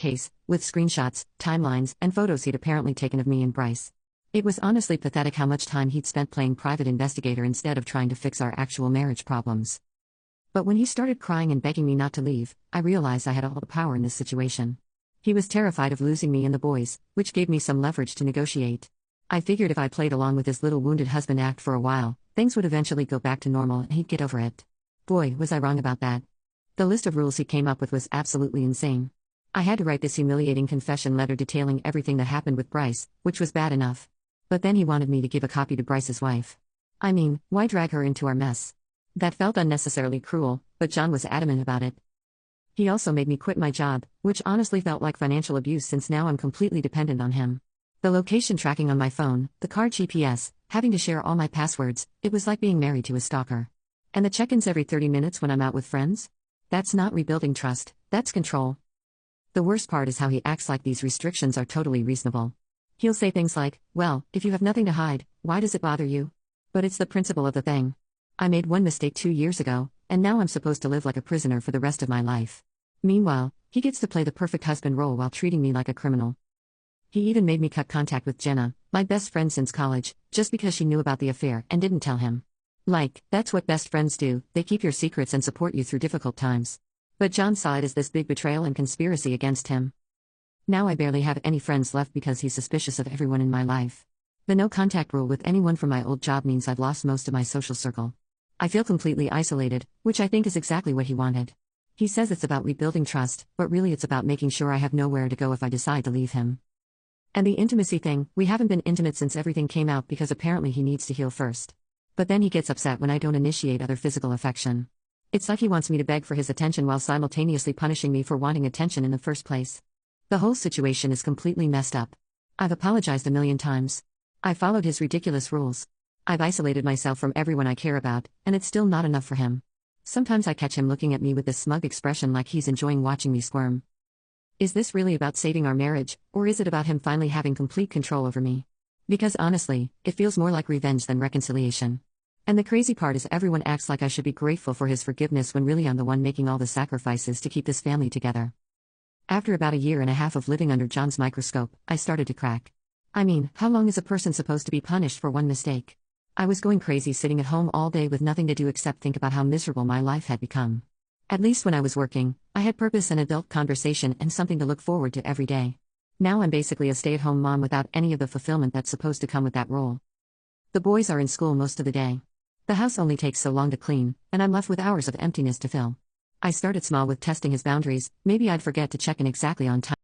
case, with screenshots, timelines, and photos he'd apparently taken of me and Bryce. It was honestly pathetic how much time he'd spent playing private investigator instead of trying to fix our actual marriage problems. But when he started crying and begging me not to leave, I realized I had all the power in this situation. He was terrified of losing me and the boys, which gave me some leverage to negotiate. I figured if I played along with his little wounded husband act for a while, things would eventually go back to normal and he'd get over it. Boy, was I wrong about that. The list of rules he came up with was absolutely insane. I had to write this humiliating confession letter detailing everything that happened with Bryce, which was bad enough. But then he wanted me to give a copy to Bryce's wife. I mean, why drag her into our mess? That felt unnecessarily cruel, but John was adamant about it. He also made me quit my job, which honestly felt like financial abuse since now I'm completely dependent on him. The location tracking on my phone, the car GPS, having to share all my passwords, it was like being married to a stalker. And the check-ins every 30 minutes when I'm out with friends? That's not rebuilding trust, that's control. The worst part is how he acts like these restrictions are totally reasonable. He'll say things like, well, if you have nothing to hide, why does it bother you? But it's the principle of the thing. I made one mistake 2 years ago, and now I'm supposed to live like a prisoner for the rest of my life. Meanwhile, he gets to play the perfect husband role while treating me like a criminal. He even made me cut contact with Jenna, my best friend since college, just because she knew about the affair and didn't tell him. Like, that's what best friends do, they keep your secrets and support you through difficult times. But John saw it as this big betrayal and conspiracy against him. Now I barely have any friends left because he's suspicious of everyone in my life. The no contact rule with anyone from my old job means I've lost most of my social circle. I feel completely isolated, which I think is exactly what he wanted. He says it's about rebuilding trust, but really it's about making sure I have nowhere to go if I decide to leave him. And the intimacy thing, we haven't been intimate since everything came out because apparently he needs to heal first. But then he gets upset when I don't initiate other physical affection. It's like he wants me to beg for his attention while simultaneously punishing me for wanting attention in the first place. The whole situation is completely messed up. I've apologized a million times. I followed his ridiculous rules. I've isolated myself from everyone I care about, and it's still not enough for him. Sometimes I catch him looking at me with this smug expression like he's enjoying watching me squirm. Is this really about saving our marriage, or is it about him finally having complete control over me? Because honestly, it feels more like revenge than reconciliation. And the crazy part is everyone acts like I should be grateful for his forgiveness when really I'm the one making all the sacrifices to keep this family together. After about 1.5 years of living under John's microscope, I started to crack. I mean, how long is a person supposed to be punished for one mistake? I was going crazy sitting at home all day with nothing to do except think about how miserable my life had become. At least when I was working, I had purpose and adult conversation and something to look forward to every day. Now I'm basically a stay-at-home mom without any of the fulfillment that's supposed to come with that role. The boys are in school most of the day. The house only takes so long to clean, and I'm left with hours of emptiness to fill. I started small with testing his boundaries, maybe I'd forget to check in exactly on time.